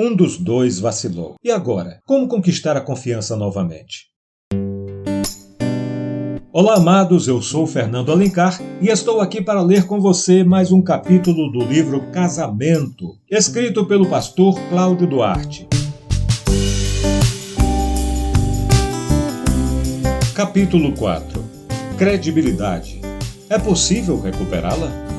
Um dos dois vacilou. E agora? Como conquistar a confiança novamente? Olá, amados, eu sou Fernando Alencar e estou aqui para ler com você mais um capítulo do livro Casamento, escrito pelo pastor Cláudio Duarte. Capítulo 4. Credibilidade. É possível recuperá-la?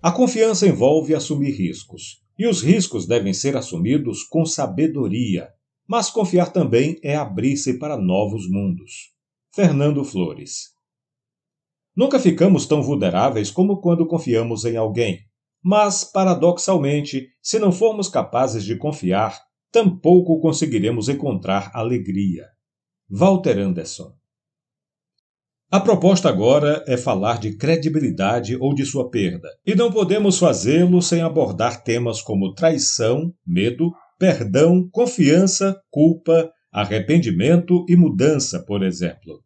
A confiança envolve assumir riscos, e os riscos devem ser assumidos com sabedoria. Mas confiar também é abrir-se para novos mundos. Fernando Flores. Nunca ficamos tão vulneráveis como quando confiamos em alguém. Mas, paradoxalmente, se não formos capazes de confiar, tampouco conseguiremos encontrar alegria. Walter Anderson. A proposta agora é falar de credibilidade ou de sua perda, e não podemos fazê-lo sem abordar temas como traição, medo, perdão, confiança, culpa, arrependimento e mudança, por exemplo.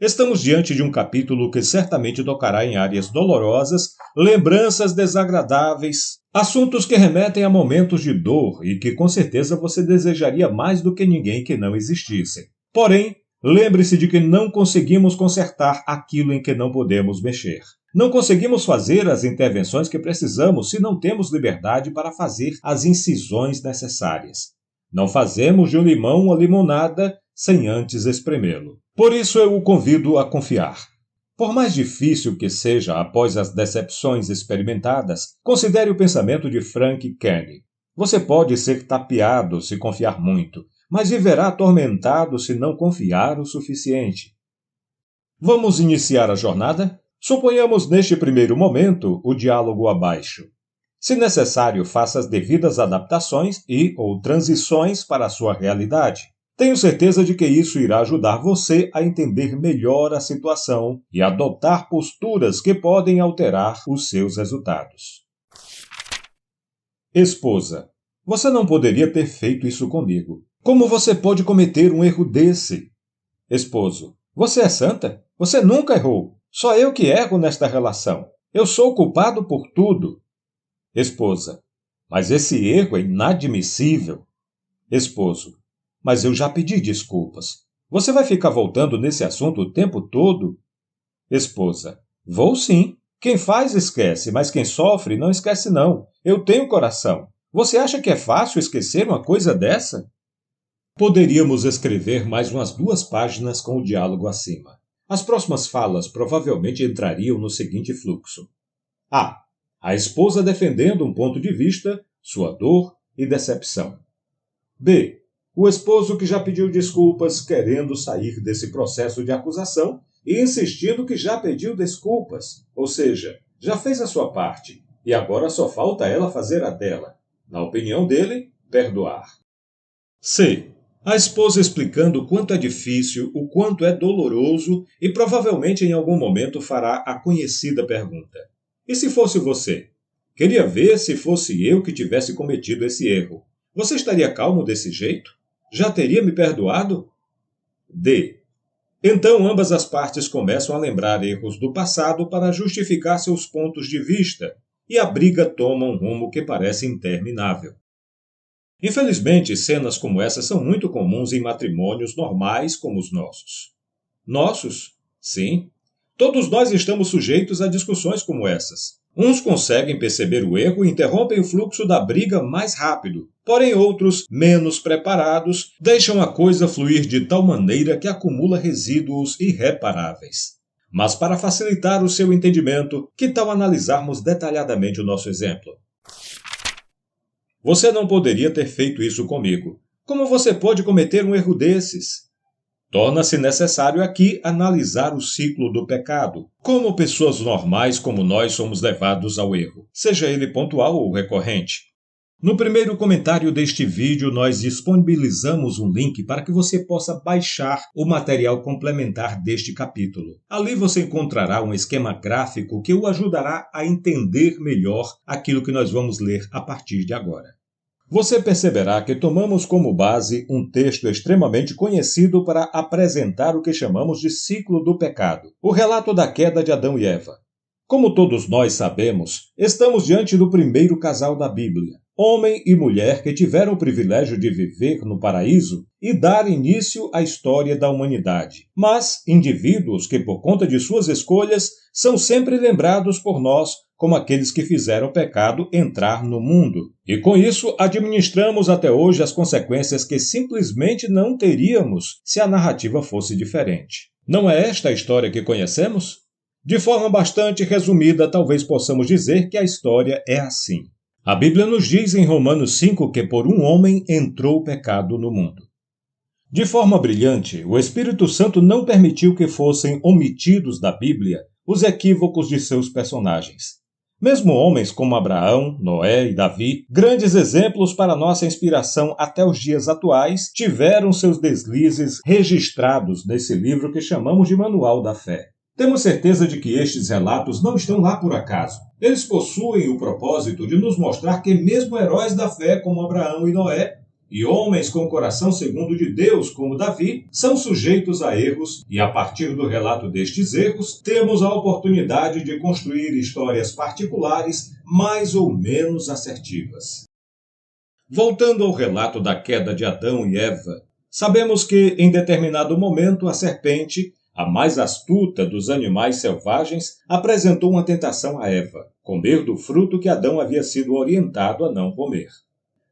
Estamos diante de um capítulo que certamente tocará em áreas dolorosas, lembranças desagradáveis, assuntos que remetem a momentos de dor e que com certeza você desejaria mais do que ninguém que não existissem. Porém, lembre-se de que não conseguimos consertar aquilo em que não podemos mexer. Não conseguimos fazer as intervenções que precisamos se não temos liberdade para fazer as incisões necessárias. Não fazemos de um limão uma limonada sem antes espremê-lo. Por isso eu o convido a confiar. Por mais difícil que seja após as decepções experimentadas, considere o pensamento de Frank Kern. Você pode ser tapeado se confiar muito, mas viverá atormentado se não confiar o suficiente. Vamos iniciar a jornada? Suponhamos neste primeiro momento o diálogo abaixo. Se necessário, faça as devidas adaptações ou transições para a sua realidade. Tenho certeza de que isso irá ajudar você a entender melhor a situação e adotar posturas que podem alterar os seus resultados. Esposa. Você não poderia ter feito isso comigo. Como você pode cometer um erro desse? Esposo. Você é santa? Você nunca errou. Só eu que erro nesta relação. Eu sou culpado por tudo. Esposa. Mas esse erro é inadmissível. Esposo. Mas eu já pedi desculpas. Você vai ficar voltando nesse assunto o tempo todo? Esposa. Vou sim. Quem faz esquece, mas quem sofre não esquece não. Eu tenho coração. Você acha que é fácil esquecer uma coisa dessa? Poderíamos escrever mais umas 2 páginas com o diálogo acima. As próximas falas provavelmente entrariam no seguinte fluxo. A. A esposa defendendo um ponto de vista, sua dor e decepção. B. O esposo que já pediu desculpas, querendo sair desse processo de acusação e insistindo que já pediu desculpas, ou seja, já fez a sua parte e agora só falta ela fazer a dela. Na opinião dele, perdoar. C. A esposa explicando o quanto é difícil, o quanto é doloroso e provavelmente em algum momento fará a conhecida pergunta. E se fosse você? Queria ver se fosse eu que tivesse cometido esse erro. Você estaria calmo desse jeito? Já teria me perdoado? D. Então ambas as partes começam a lembrar erros do passado para justificar seus pontos de vista e a briga toma um rumo que parece interminável. Infelizmente, cenas como essa são muito comuns em matrimônios normais como os nossos. Nossos? Sim. Todos nós estamos sujeitos a discussões como essas. Uns conseguem perceber o erro e interrompem o fluxo da briga mais rápido, porém outros, menos preparados, deixam a coisa fluir de tal maneira que acumula resíduos irreparáveis. Mas para facilitar o seu entendimento, que tal analisarmos detalhadamente o nosso exemplo? Você não poderia ter feito isso comigo. Como você pode cometer um erro desses? Torna-se necessário aqui analisar o ciclo do pecado. Como pessoas normais como nós somos levados ao erro, seja ele pontual ou recorrente. No primeiro comentário deste vídeo, nós disponibilizamos um link para que você possa baixar o material complementar deste capítulo. Ali você encontrará um esquema gráfico que o ajudará a entender melhor aquilo que nós vamos ler a partir de agora. Você perceberá que tomamos como base um texto extremamente conhecido para apresentar o que chamamos de ciclo do pecado, o relato da queda de Adão e Eva. Como todos nós sabemos, estamos diante do primeiro casal da Bíblia, homem e mulher que tiveram o privilégio de viver no paraíso e dar início à história da humanidade. Mas indivíduos que, por conta de suas escolhas, são sempre lembrados por nós como aqueles que fizeram o pecado entrar no mundo. E com isso, administramos até hoje as consequências que simplesmente não teríamos se a narrativa fosse diferente. Não é esta a história que conhecemos? De forma bastante resumida, talvez possamos dizer que a história é assim. A Bíblia nos diz em Romanos 5 que por um homem entrou o pecado no mundo. De forma brilhante, o Espírito Santo não permitiu que fossem omitidos da Bíblia os equívocos de seus personagens. Mesmo homens como Abraão, Noé e Davi, grandes exemplos para nossa inspiração até os dias atuais, tiveram seus deslizes registrados nesse livro que chamamos de Manual da Fé. Temos certeza de que estes relatos não estão lá por acaso. Eles possuem o propósito de nos mostrar que mesmo heróis da fé como Abraão e Noé, e homens com o coração segundo de Deus como Davi, são sujeitos a erros e a partir do relato destes erros, temos a oportunidade de construir histórias particulares mais ou menos assertivas. Voltando ao relato da queda de Adão e Eva, sabemos que em determinado momento a serpente, a mais astuta dos animais selvagens, apresentou uma tentação a Eva, comer do fruto que Adão havia sido orientado a não comer.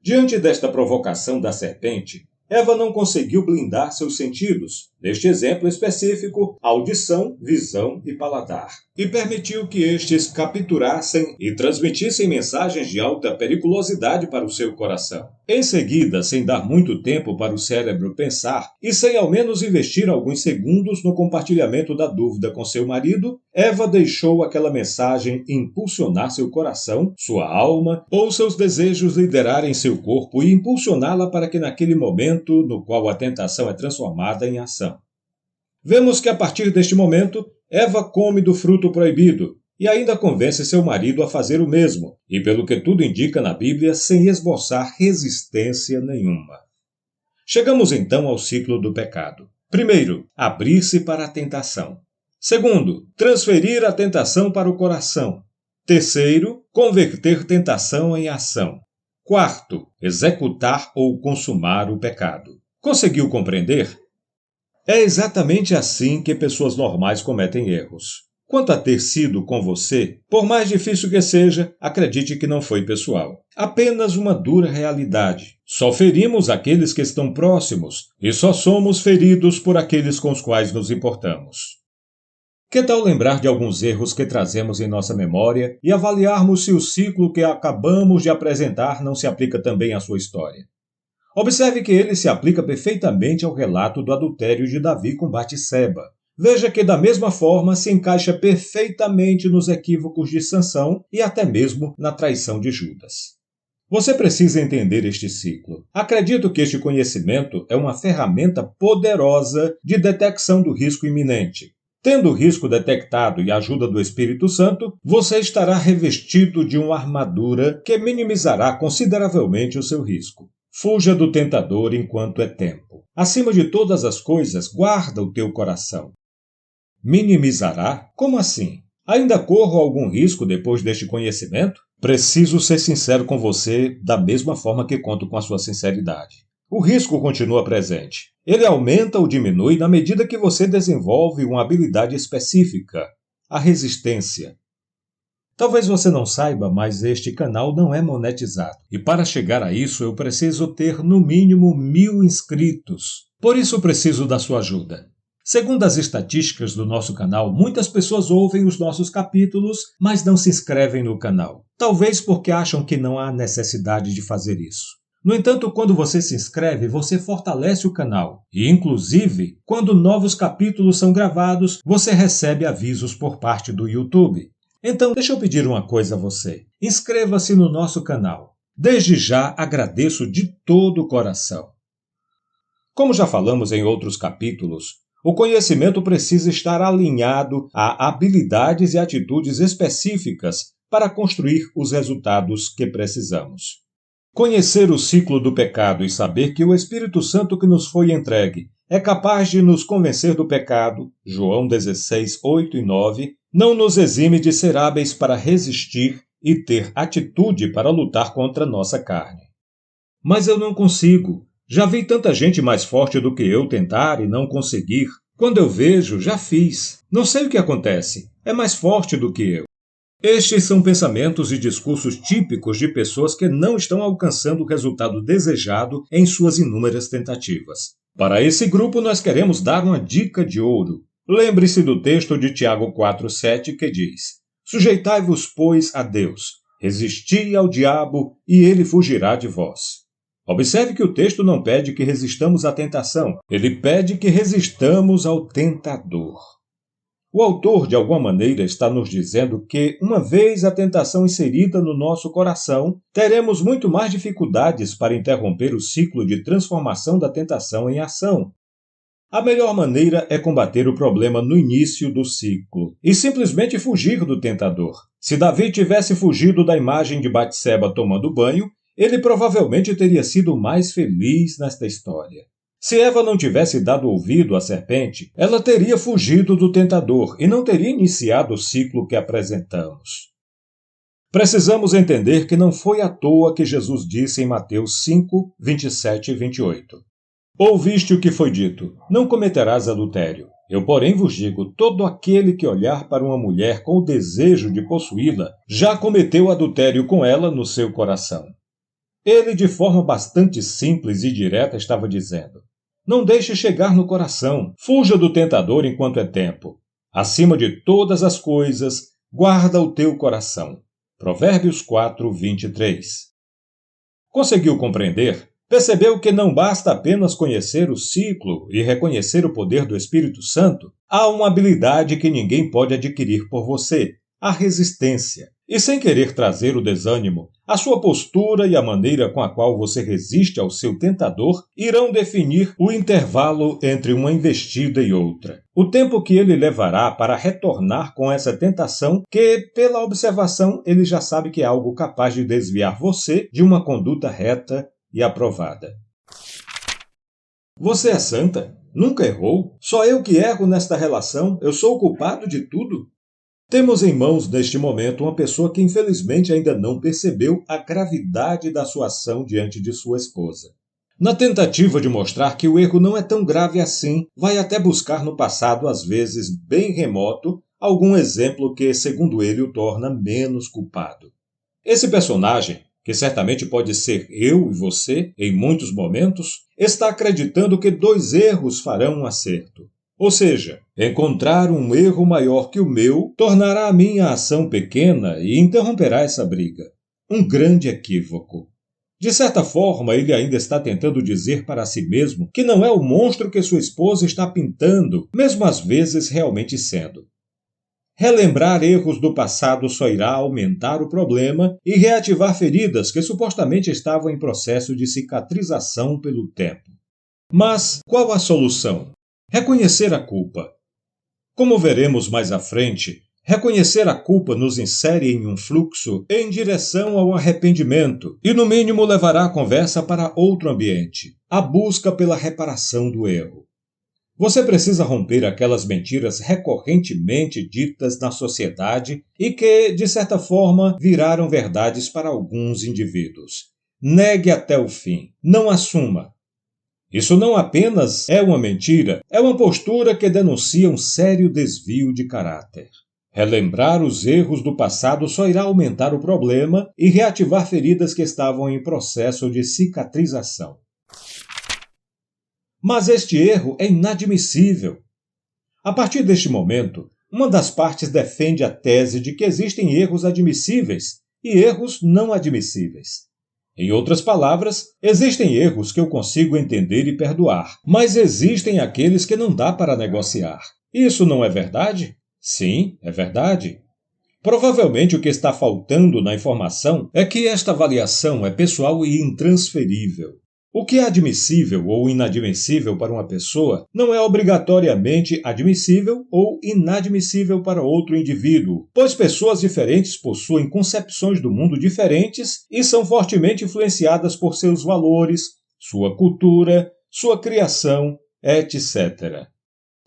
Diante desta provocação da serpente, Eva não conseguiu blindar seus sentidos, neste exemplo específico, audição, visão e paladar, e permitiu que estes capturassem e transmitissem mensagens de alta periculosidade para o seu coração. Em seguida, sem dar muito tempo para o cérebro pensar e sem ao menos investir alguns segundos no compartilhamento da dúvida com seu marido, Eva deixou aquela mensagem impulsionar seu coração, sua alma ou seus desejos liderarem seu corpo e impulsioná-la para que naquele momento no qual a tentação é transformada em ação. Vemos que a partir deste momento, Eva come do fruto proibido e ainda convence seu marido a fazer o mesmo, e pelo que tudo indica na Bíblia, sem esboçar resistência nenhuma. Chegamos então ao ciclo do pecado. Primeiro, abrir-se para a tentação. Segundo, transferir a tentação para o coração. Terceiro, converter tentação em ação. Quarto, executar ou consumar o pecado. Conseguiu compreender? É exatamente assim que pessoas normais cometem erros. Quanto a ter sido com você, por mais difícil que seja, acredite que não foi pessoal. Apenas uma dura realidade. Só ferimos aqueles que estão próximos e só somos feridos por aqueles com os quais nos importamos. Que tal lembrar de alguns erros que trazemos em nossa memória e avaliarmos se o ciclo que acabamos de apresentar não se aplica também à sua história? Observe que ele se aplica perfeitamente ao relato do adultério de Davi com Batseba. Veja que da mesma forma se encaixa perfeitamente nos equívocos de Sansão e até mesmo na traição de Judas. Você precisa entender este ciclo. Acredito que este conhecimento é uma ferramenta poderosa de detecção do risco iminente. Tendo o risco detectado e a ajuda do Espírito Santo, você estará revestido de uma armadura que minimizará consideravelmente o seu risco. Fuja do tentador enquanto é tempo. Acima de todas as coisas, guarda o teu coração. Minimizará? Como assim? Ainda corro algum risco depois deste conhecimento? Preciso ser sincero com você da mesma forma que conto com a sua sinceridade. O risco continua presente. Ele aumenta ou diminui na medida que você desenvolve uma habilidade específica, a resistência. Talvez você não saiba, mas este canal não é monetizado. E para chegar a isso, eu preciso ter no mínimo 1000 inscritos. Por isso preciso da sua ajuda. Segundo as estatísticas do nosso canal, muitas pessoas ouvem os nossos capítulos, mas não se inscrevem no canal. Talvez porque acham que não há necessidade de fazer isso. No entanto, quando você se inscreve, você fortalece o canal. E, inclusive, quando novos capítulos são gravados, você recebe avisos por parte do YouTube. Então, deixa eu pedir uma coisa a você. Inscreva-se no nosso canal. Desde já, agradeço de todo o coração. Como já falamos em outros capítulos, o conhecimento precisa estar alinhado a habilidades e atitudes específicas para construir os resultados que precisamos. Conhecer o ciclo do pecado e saber que o Espírito Santo que nos foi entregue é capaz de nos convencer do pecado, João 16, 8 e 9, não nos exime de ser hábeis para resistir e ter atitude para lutar contra nossa carne. Mas eu não consigo. Já vi tanta gente mais forte do que eu tentar e não conseguir. Quando eu vejo, já fiz. Não sei o que acontece. É mais forte do que eu. Estes são pensamentos e discursos típicos de pessoas que não estão alcançando o resultado desejado em suas inúmeras tentativas. Para esse grupo, nós queremos dar uma dica de ouro. Lembre-se do texto de Tiago 4,7 que diz: Sujeitai-vos, pois, a Deus, resisti ao diabo e ele fugirá de vós. Observe que o texto não pede que resistamos à tentação, ele pede que resistamos ao tentador. O autor, de alguma maneira, está nos dizendo que, uma vez a tentação inserida no nosso coração, teremos muito mais dificuldades para interromper o ciclo de transformação da tentação em ação. A melhor maneira é combater o problema no início do ciclo e simplesmente fugir do tentador. Se Davi tivesse fugido da imagem de Batseba tomando banho, ele provavelmente teria sido mais feliz nesta história. Se Eva não tivesse dado ouvido à serpente, ela teria fugido do tentador e não teria iniciado o ciclo que apresentamos. Precisamos entender que não foi à toa que Jesus disse em Mateus 5, 27 e 28. Ouviste o que foi dito, não cometerás adultério. Eu, porém, vos digo, todo aquele que olhar para uma mulher com o desejo de possuí-la, já cometeu adultério com ela no seu coração. Ele, de forma bastante simples e direta, estava dizendo: não deixe chegar no coração, fuja do tentador enquanto é tempo. Acima de todas as coisas, guarda o teu coração. Provérbios 4, 23. Conseguiu compreender? Percebeu que não basta apenas conhecer o ciclo e reconhecer o poder do Espírito Santo? Há uma habilidade que ninguém pode adquirir por você: a resistência. E sem querer trazer o desânimo, a sua postura e a maneira com a qual você resiste ao seu tentador irão definir o intervalo entre uma investida e outra. O tempo que ele levará para retornar com essa tentação que, pela observação, ele já sabe que é algo capaz de desviar você de uma conduta reta e aprovada. Você é santa? Nunca errou? Só eu que erro nesta relação? Eu sou o culpado de tudo? Temos em mãos, neste momento, uma pessoa que infelizmente ainda não percebeu a gravidade da sua ação diante de sua esposa. Na tentativa de mostrar que o erro não é tão grave assim, vai até buscar no passado, às vezes bem remoto, algum exemplo que, segundo ele, o torna menos culpado. Esse personagem, que certamente pode ser eu e você em muitos momentos, está acreditando que 2 erros farão um acerto. Ou seja, encontrar um erro maior que o meu tornará a minha ação pequena e interromperá essa briga. Um grande equívoco. De certa forma, ele ainda está tentando dizer para si mesmo que não é o monstro que sua esposa está pintando, mesmo às vezes realmente sendo. Relembrar erros do passado só irá aumentar o problema e reativar feridas que supostamente estavam em processo de cicatrização pelo tempo. Mas qual a solução? Reconhecer a culpa. Como veremos mais à frente, reconhecer a culpa nos insere em um fluxo em direção ao arrependimento e, no mínimo, levará a conversa para outro ambiente, a busca pela reparação do erro. Você precisa romper aquelas mentiras recorrentemente ditas na sociedade e que, de certa forma, viraram verdades para alguns indivíduos. Negue até o fim. Não assuma. Isso não apenas é uma mentira, é uma postura que denuncia um sério desvio de caráter. Relembrar os erros do passado só irá aumentar o problema e reativar feridas que estavam em processo de cicatrização. Mas este erro é inadmissível. A partir deste momento, uma das partes defende a tese de que existem erros admissíveis e erros não admissíveis. Em outras palavras, existem erros que eu consigo entender e perdoar, mas existem aqueles que não dá para negociar. Isso não é verdade? Sim, é verdade. Provavelmente o que está faltando na informação é que esta avaliação é pessoal e intransferível. O que é admissível ou inadmissível para uma pessoa não é obrigatoriamente admissível ou inadmissível para outro indivíduo, pois pessoas diferentes possuem concepções do mundo diferentes e são fortemente influenciadas por seus valores, sua cultura, sua criação, etc.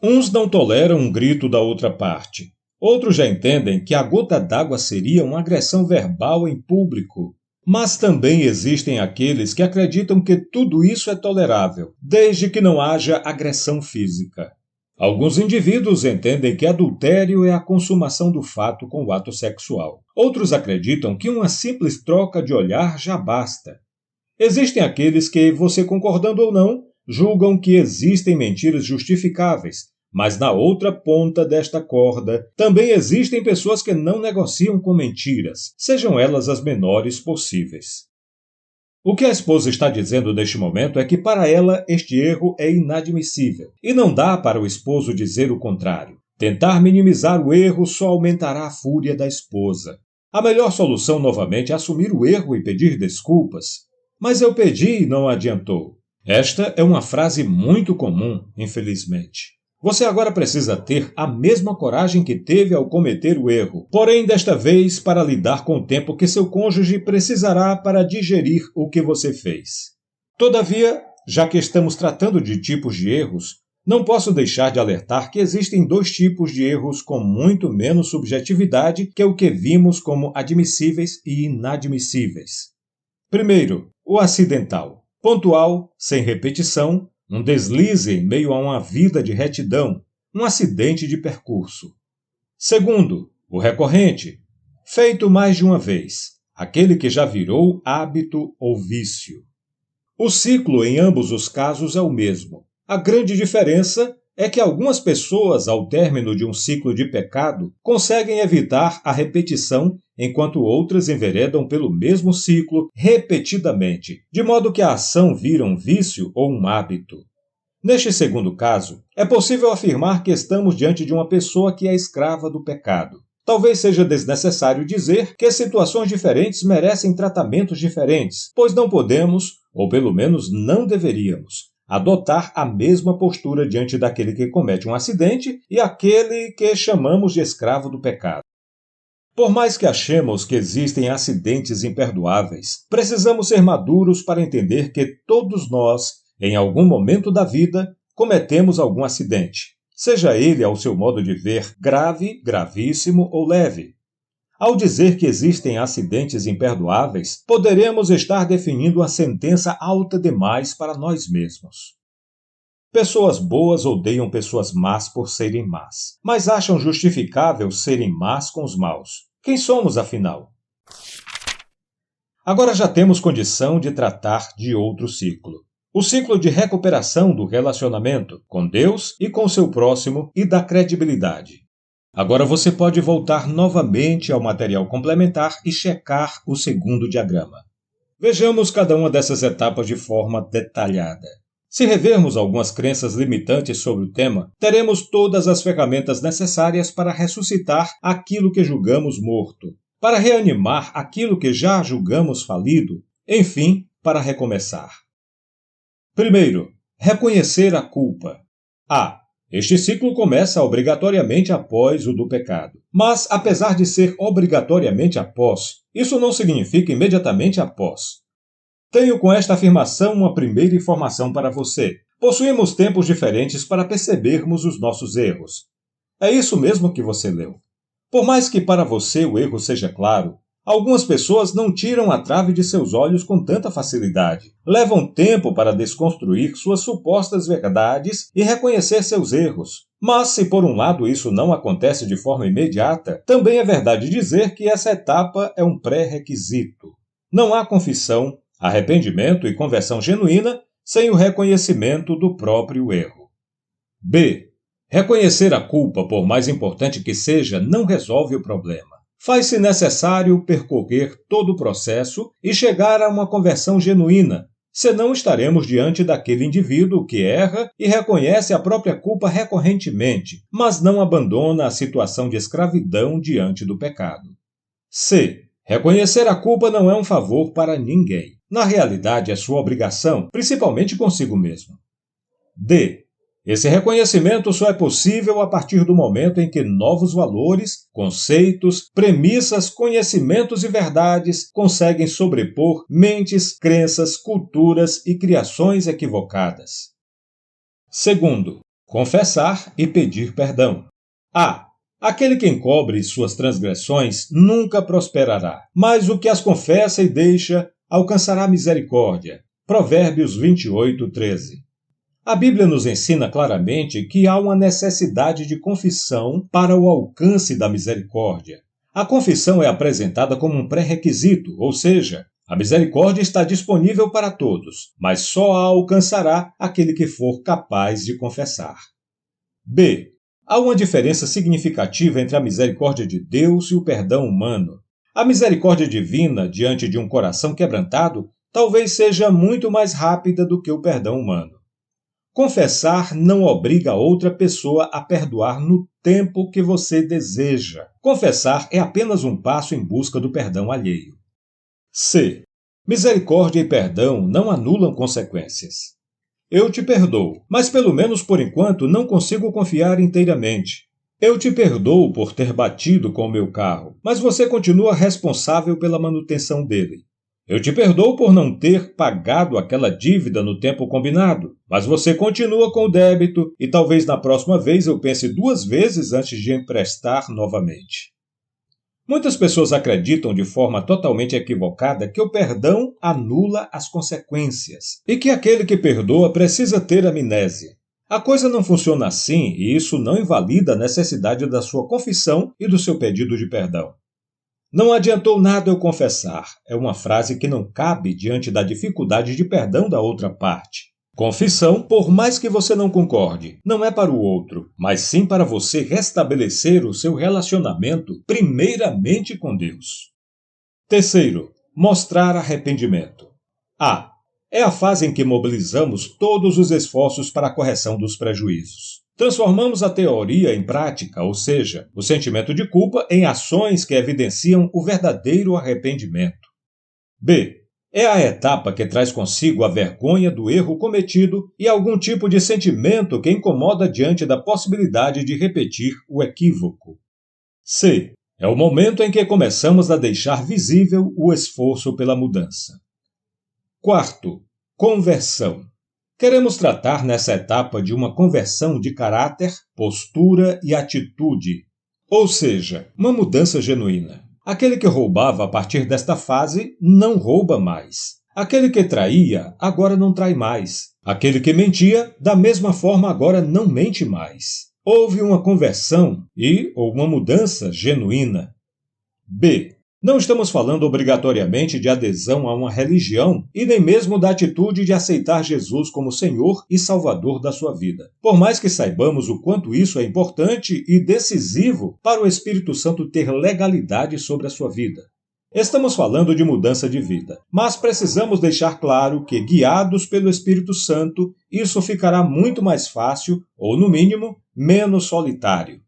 Uns não toleram um grito da outra parte. Outros já entendem que a gota d'água seria uma agressão verbal em público. Mas também existem aqueles que acreditam que tudo isso é tolerável, desde que não haja agressão física. Alguns indivíduos entendem que adultério é a consumação do fato com o ato sexual. Outros acreditam que uma simples troca de olhar já basta. Existem aqueles que, você concordando ou não, julgam que existem mentiras justificáveis, mas na outra ponta desta corda também existem pessoas que não negociam com mentiras, sejam elas as menores possíveis. O que a esposa está dizendo neste momento é que para ela este erro é inadmissível, e não dá para o esposo dizer o contrário. Tentar minimizar o erro só aumentará a fúria da esposa. A melhor solução novamente é assumir o erro e pedir desculpas. Mas eu pedi e não adiantou. Esta é uma frase muito comum, infelizmente. Você agora precisa ter a mesma coragem que teve ao cometer o erro, porém desta vez para lidar com o tempo que seu cônjuge precisará para digerir o que você fez. Todavia, já que estamos tratando de tipos de erros, não posso deixar de alertar que existem dois tipos de erros com muito menos subjetividade que o que vimos como admissíveis e inadmissíveis. Primeiro, o acidental, pontual, sem repetição, um deslize em meio a uma vida de retidão, um acidente de percurso. Segundo, o recorrente, feito mais de uma vez, aquele que já virou hábito ou vício. O ciclo em ambos os casos é o mesmo. A grande diferença é que algumas pessoas, ao término de um ciclo de pecado, conseguem evitar a repetição, enquanto outras enveredam pelo mesmo ciclo repetidamente, de modo que a ação vira um vício ou um hábito. Neste segundo caso, é possível afirmar que estamos diante de uma pessoa que é escrava do pecado. Talvez seja desnecessário dizer que situações diferentes merecem tratamentos diferentes, pois não podemos, ou pelo menos não deveríamos, adotar a mesma postura diante daquele que comete um acidente e aquele que chamamos de escravo do pecado. Por mais que achemos que existem acidentes imperdoáveis, precisamos ser maduros para entender que todos nós, em algum momento da vida, cometemos algum acidente, seja ele, ao seu modo de ver, grave, gravíssimo ou leve. Ao dizer que existem acidentes imperdoáveis, poderemos estar definindo uma sentença alta demais para nós mesmos. Pessoas boas odeiam pessoas más por serem más, mas acham justificável serem más com os maus. Quem somos, afinal? Agora já temos condição de tratar de outro ciclo. O ciclo de recuperação do relacionamento com Deus e com seu próximo e da credibilidade. Agora você pode voltar novamente ao material complementar e checar o segundo diagrama. Vejamos cada uma dessas etapas de forma detalhada. Se revermos algumas crenças limitantes sobre o tema, teremos todas as ferramentas necessárias para ressuscitar aquilo que julgamos morto, para reanimar aquilo que já julgamos falido, enfim, para recomeçar. Primeiro, reconhecer a culpa. Este ciclo começa obrigatoriamente após o do pecado. Mas, apesar de ser obrigatoriamente após, isso não significa imediatamente após. Tenho com esta afirmação uma primeira informação para você. Possuímos tempos diferentes para percebermos os nossos erros. É isso mesmo que você leu. Por mais que para você o erro seja claro, algumas pessoas não tiram a trave de seus olhos com tanta facilidade. Levam tempo para desconstruir suas supostas verdades e reconhecer seus erros. Mas se por um lado isso não acontece de forma imediata, também é verdade dizer que essa etapa é um pré-requisito. Não há confissão, arrependimento e conversão genuína sem o reconhecimento do próprio erro. B. Reconhecer a culpa, por mais importante que seja, não resolve o problema. Faz-se necessário percorrer todo o processo e chegar a uma conversão genuína, senão estaremos diante daquele indivíduo que erra e reconhece a própria culpa recorrentemente, mas não abandona a situação de escravidão diante do pecado. C. Reconhecer a culpa não é um favor para ninguém. Na realidade, é sua obrigação, principalmente consigo mesmo. D. Esse reconhecimento só é possível a partir do momento em que novos valores, conceitos, premissas, conhecimentos e verdades conseguem sobrepor mentes, crenças, culturas e criações equivocadas. Segundo, confessar e pedir perdão. Aquele que encobre suas transgressões nunca prosperará, mas o que as confessa e deixa alcançará misericórdia. Provérbios 28:13. A Bíblia nos ensina claramente que há uma necessidade de confissão para o alcance da misericórdia. A confissão é apresentada como um pré-requisito, ou seja, a misericórdia está disponível para todos, mas só a alcançará aquele que for capaz de confessar. B. Há uma diferença significativa entre a misericórdia de Deus e o perdão humano. A misericórdia divina, diante de um coração quebrantado, talvez seja muito mais rápida do que o perdão humano. Confessar não obriga outra pessoa a perdoar no tempo que você deseja. Confessar é apenas um passo em busca do perdão alheio. C. Misericórdia e perdão não anulam consequências. Eu te perdoo, mas pelo menos por enquanto não consigo confiar inteiramente. Eu te perdoo por ter batido com o meu carro, mas você continua responsável pela manutenção dele. Eu te perdoo por não ter pagado aquela dívida no tempo combinado, mas você continua com o débito e talvez na próxima vez eu pense 2 vezes antes de emprestar novamente. Muitas pessoas acreditam de forma totalmente equivocada que o perdão anula as consequências e que aquele que perdoa precisa ter amnésia. A coisa não funciona assim e isso não invalida a necessidade da sua confissão e do seu pedido de perdão. Não adiantou nada eu confessar, é uma frase que não cabe diante da dificuldade de perdão da outra parte. Confissão, por mais que você não concorde, não é para o outro, mas sim para você restabelecer o seu relacionamento primeiramente com Deus. Terceiro, mostrar arrependimento. A. É a fase em que mobilizamos todos os esforços para a correção dos prejuízos. Transformamos a teoria em prática, ou seja, o sentimento de culpa em ações que evidenciam o verdadeiro arrependimento. B. É a etapa que traz consigo a vergonha do erro cometido e algum tipo de sentimento que incomoda diante da possibilidade de repetir o equívoco. C. É o momento em que começamos a deixar visível o esforço pela mudança. Quarto, conversão. Queremos tratar nessa etapa de uma conversão de caráter, postura e atitude, ou seja, uma mudança genuína. Aquele que roubava a partir desta fase não rouba mais. Aquele que traía agora não trai mais. Aquele que mentia, da mesma forma agora não mente mais. Houve uma conversão ou uma mudança genuína. B. Não estamos falando obrigatoriamente de adesão a uma religião e nem mesmo da atitude de aceitar Jesus como Senhor e Salvador da sua vida. Por mais que saibamos o quanto isso é importante e decisivo para o Espírito Santo ter legalidade sobre a sua vida. Estamos falando de mudança de vida, mas precisamos deixar claro que, guiados pelo Espírito Santo, isso ficará muito mais fácil, ou no mínimo, menos solitário.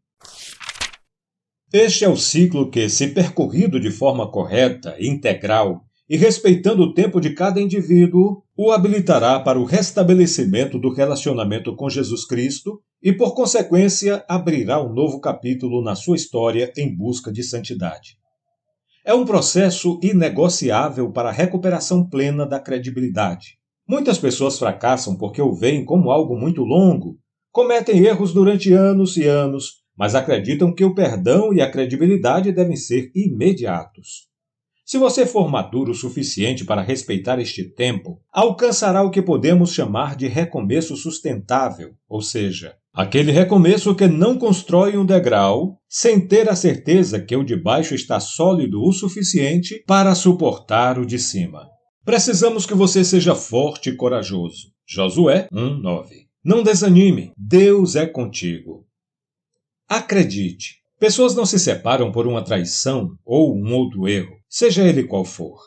Este é o ciclo que, se percorrido de forma correta, integral e respeitando o tempo de cada indivíduo, o habilitará para o restabelecimento do relacionamento com Jesus Cristo e, por consequência, abrirá um novo capítulo na sua história em busca de santidade. É um processo inegociável para a recuperação plena da credibilidade. Muitas pessoas fracassam porque o veem como algo muito longo, cometem erros durante anos e anos, mas acreditam que o perdão e a credibilidade devem ser imediatos. Se você for maduro o suficiente para respeitar este tempo, alcançará o que podemos chamar de recomeço sustentável, ou seja, aquele recomeço que não constrói um degrau sem ter a certeza que o de baixo está sólido o suficiente para suportar o de cima. Precisamos que você seja forte e corajoso. Josué 1:9. Não desanime, Deus é contigo. Acredite, pessoas não se separam por uma traição ou um outro erro, seja ele qual for.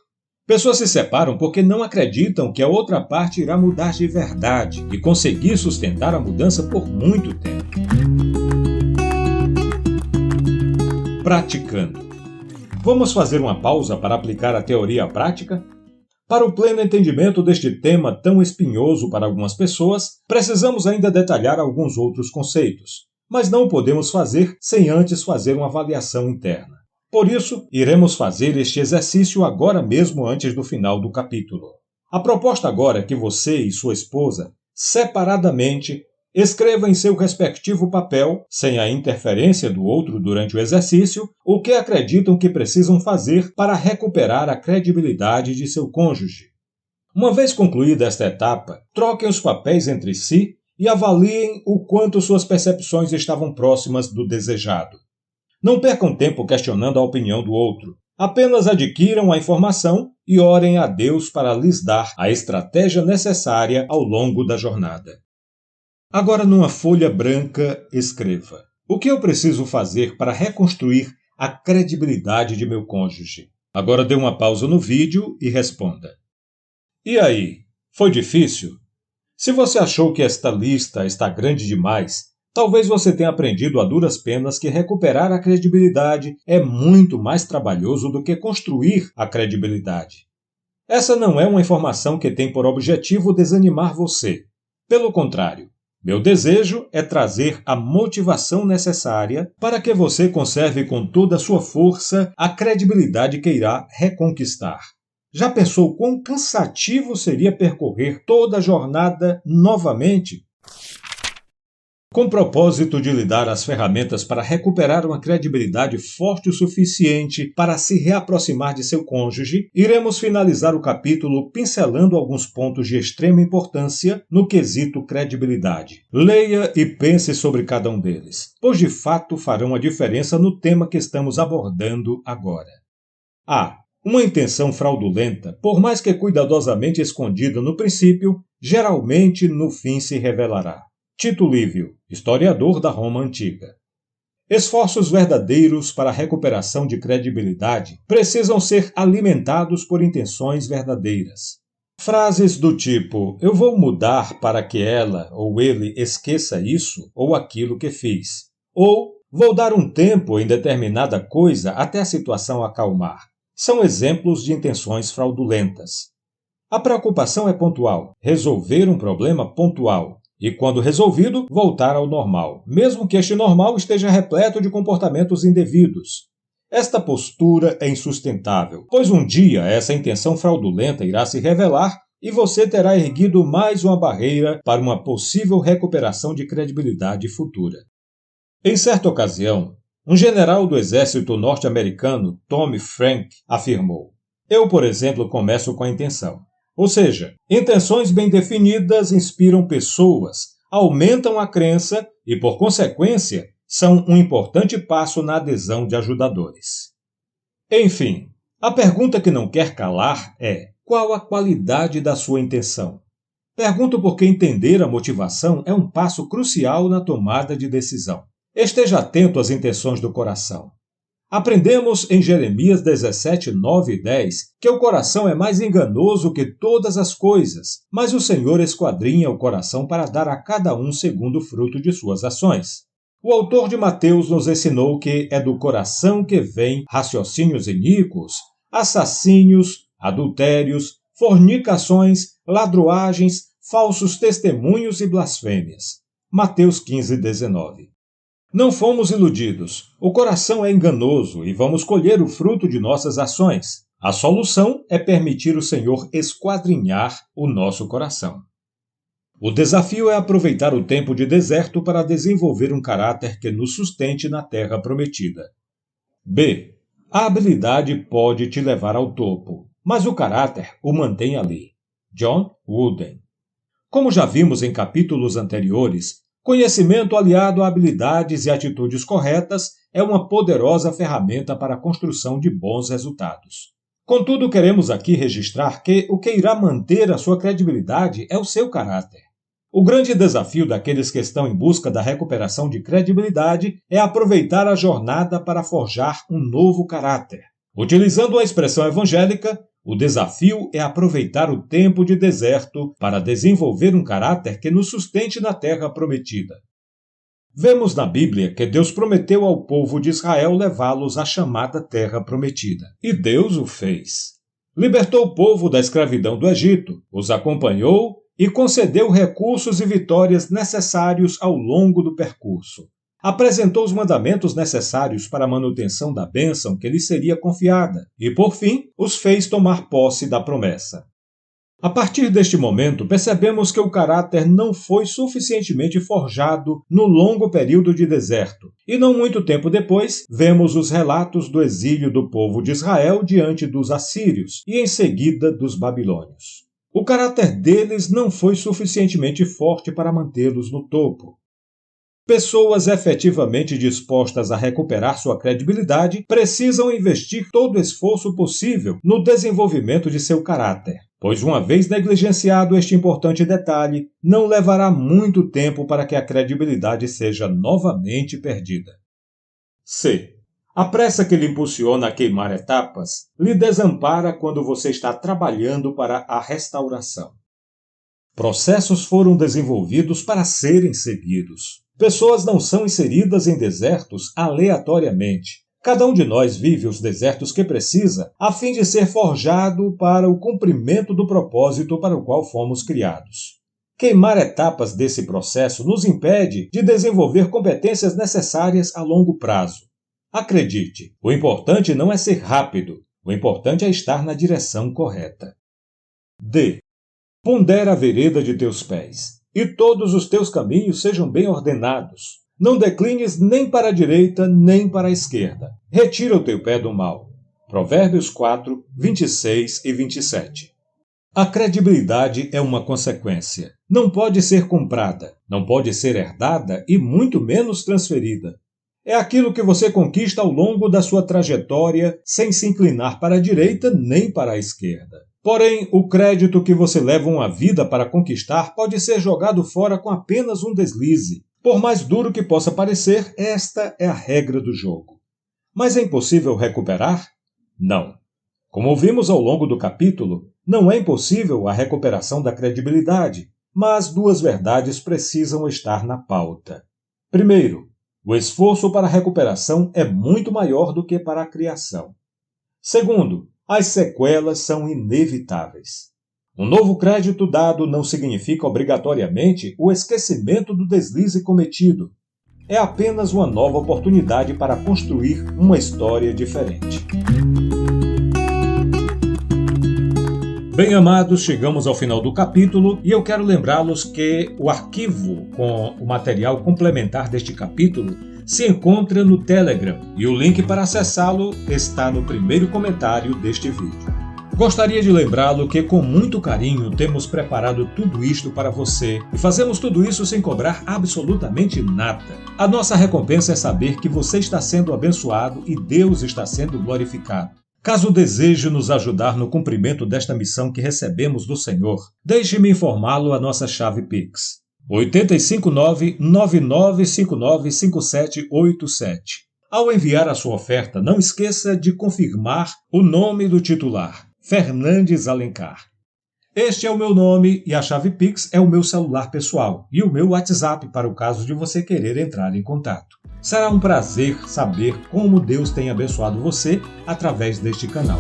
Pessoas se separam porque não acreditam que a outra parte irá mudar de verdade e conseguir sustentar a mudança por muito tempo. Praticando. Vamos fazer uma pausa para aplicar a teoria à prática? Para o pleno entendimento deste tema tão espinhoso para algumas pessoas, precisamos ainda detalhar alguns outros conceitos. Mas não o podemos fazer sem antes fazer uma avaliação interna. Por isso, iremos fazer este exercício agora mesmo antes do final do capítulo. A proposta agora é que você e sua esposa, separadamente, Escreva em seu respectivo papel, sem a interferência do outro durante o exercício, o que acreditam que precisam fazer para recuperar a credibilidade de seu cônjuge. Uma vez concluída esta etapa, troquem os papéis entre si e avaliem o quanto suas percepções estavam próximas do desejado. Não percam tempo questionando a opinião do outro. Apenas adquiram a informação e orem a Deus para lhes dar a estratégia necessária ao longo da jornada. Agora, numa folha branca, escreva: o que eu preciso fazer para reconstruir a credibilidade de meu cônjuge? Agora dê uma pausa no vídeo e responda. E aí, foi difícil? Se você achou que esta lista está grande demais, talvez você tenha aprendido a duras penas que recuperar a credibilidade é muito mais trabalhoso do que construir a credibilidade. Essa não é uma informação que tem por objetivo desanimar você. Pelo contrário, meu desejo é trazer a motivação necessária para que você conserve com toda a sua força a credibilidade que irá reconquistar. Já pensou quão cansativo seria percorrer toda a jornada novamente? Com o propósito de lhe dar as ferramentas para recuperar uma credibilidade forte o suficiente para se reaproximar de seu cônjuge, iremos finalizar o capítulo pincelando alguns pontos de extrema importância no quesito credibilidade. Leia e pense sobre cada um deles, pois de fato farão a diferença no tema que estamos abordando agora. A. Uma intenção fraudulenta, por mais que cuidadosamente escondida no princípio, geralmente no fim se revelará. Tito Livio, historiador da Roma Antiga. Esforços verdadeiros para a recuperação de credibilidade precisam ser alimentados por intenções verdadeiras. Frases do tipo: eu vou mudar para que ela ou ele esqueça isso ou aquilo que fiz. Ou vou dar um tempo em determinada coisa até a situação acalmar. São exemplos de intenções fraudulentas. A preocupação é pontual, resolver um problema pontual. E, quando resolvido, voltar ao normal, mesmo que este normal esteja repleto de comportamentos indevidos. Esta postura é insustentável, pois um dia essa intenção fraudulenta irá se revelar e você terá erguido mais uma barreira para uma possível recuperação de credibilidade futura. Em certa ocasião, um general do exército norte-americano, Tommy Frank, afirmou: eu, por exemplo, começo com a intenção. Ou seja, intenções bem definidas inspiram pessoas, aumentam a crença e, por consequência, são um importante passo na adesão de ajudadores. Enfim, a pergunta que não quer calar é: qual a qualidade da sua intenção? Pergunto porque entender a motivação é um passo crucial na tomada de decisão. Esteja atento às intenções do coração. Aprendemos em Jeremias 17, 9 e 10 que o coração é mais enganoso que todas as coisas, mas o Senhor esquadrinha o coração para dar a cada um segundo o fruto de suas ações. O autor de Mateus nos ensinou que é do coração que vêm raciocínios iníquos, assassínios, adultérios, fornicações, ladruagens, falsos testemunhos e blasfêmias. Mateus 15, 19. Não fomos iludidos. O coração é enganoso e vamos colher o fruto de nossas ações. A solução é permitir o Senhor esquadrinhar o nosso coração. O desafio é aproveitar o tempo de deserto para desenvolver um caráter que nos sustente na terra prometida. B. A habilidade pode te levar ao topo, mas o caráter o mantém ali. John Wooden. Como já vimos em capítulos anteriores, conhecimento aliado a habilidades e atitudes corretas é uma poderosa ferramenta para a construção de bons resultados. Contudo, queremos aqui registrar que o que irá manter a sua credibilidade é o seu caráter. O grande desafio daqueles que estão em busca da recuperação de credibilidade é aproveitar a jornada para forjar um novo caráter. Utilizando a expressão evangélica, o desafio é aproveitar o tempo de deserto para desenvolver um caráter que nos sustente na terra prometida. Vemos na Bíblia que Deus prometeu ao povo de Israel levá-los à chamada terra prometida. E Deus o fez. Libertou o povo da escravidão do Egito, os acompanhou e concedeu recursos e vitórias necessários ao longo do percurso. Apresentou os mandamentos necessários para a manutenção da bênção que lhes seria confiada e, por fim, os fez tomar posse da promessa. A partir deste momento, percebemos que o caráter não foi suficientemente forjado no longo período de deserto, e não muito tempo depois, vemos os relatos do exílio do povo de Israel diante dos assírios e em seguida dos babilônios. O caráter deles não foi suficientemente forte para mantê-los no topo. Pessoas efetivamente dispostas a recuperar sua credibilidade precisam investir todo o esforço possível no desenvolvimento de seu caráter, pois uma vez negligenciado este importante detalhe, não levará muito tempo para que a credibilidade seja novamente perdida. C. A pressa que lhe impulsiona a queimar etapas lhe desampara quando você está trabalhando para a restauração. Processos foram desenvolvidos para serem seguidos. Pessoas não são inseridas em desertos aleatoriamente. Cada um de nós vive os desertos que precisa a fim de ser forjado para o cumprimento do propósito para o qual fomos criados. Queimar etapas desse processo nos impede de desenvolver competências necessárias a longo prazo. Acredite, o importante não é ser rápido, o importante é estar na direção correta. D. Pondera a vereda de teus pés, e todos os teus caminhos sejam bem ordenados. Não declines nem para a direita, nem para a esquerda. Retira o teu pé do mal. Provérbios 4, 26 e 27. A credibilidade é uma consequência. Não pode ser comprada, não pode ser herdada e muito menos transferida. É aquilo que você conquista ao longo da sua trajetória sem se inclinar para a direita nem para a esquerda. Porém, o crédito que você leva uma vida para conquistar pode ser jogado fora com apenas um deslize. Por mais duro que possa parecer, esta é a regra do jogo. Mas é impossível recuperar? Não. Como vimos ao longo do capítulo, não é impossível a recuperação da credibilidade, mas duas verdades precisam estar na pauta. Primeiro, o esforço para a recuperação é muito maior do que para a criação. Segundo, as sequelas são inevitáveis. Um novo crédito dado não significa obrigatoriamente o esquecimento do deslize cometido. É apenas uma nova oportunidade para construir uma história diferente. Bem, amados, chegamos ao final do capítulo e eu quero lembrá-los que o arquivo com o material complementar deste capítulo se encontra no Telegram e o link para acessá-lo está no primeiro comentário deste vídeo. Gostaria de lembrá-lo que com muito carinho temos preparado tudo isto para você e fazemos tudo isso sem cobrar absolutamente nada. A nossa recompensa é saber que você está sendo abençoado e Deus está sendo glorificado. Caso deseje nos ajudar no cumprimento desta missão que recebemos do Senhor, deixe-me informá-lo a nossa chave Pix. 859-9959-5787. Ao enviar a sua oferta, não esqueça de confirmar o nome do titular, Fernandes Alencar. Este é o meu nome e a chave Pix é o meu celular pessoal e o meu WhatsApp para o caso de você querer entrar em contato. Será um prazer saber como Deus tem abençoado você através deste canal.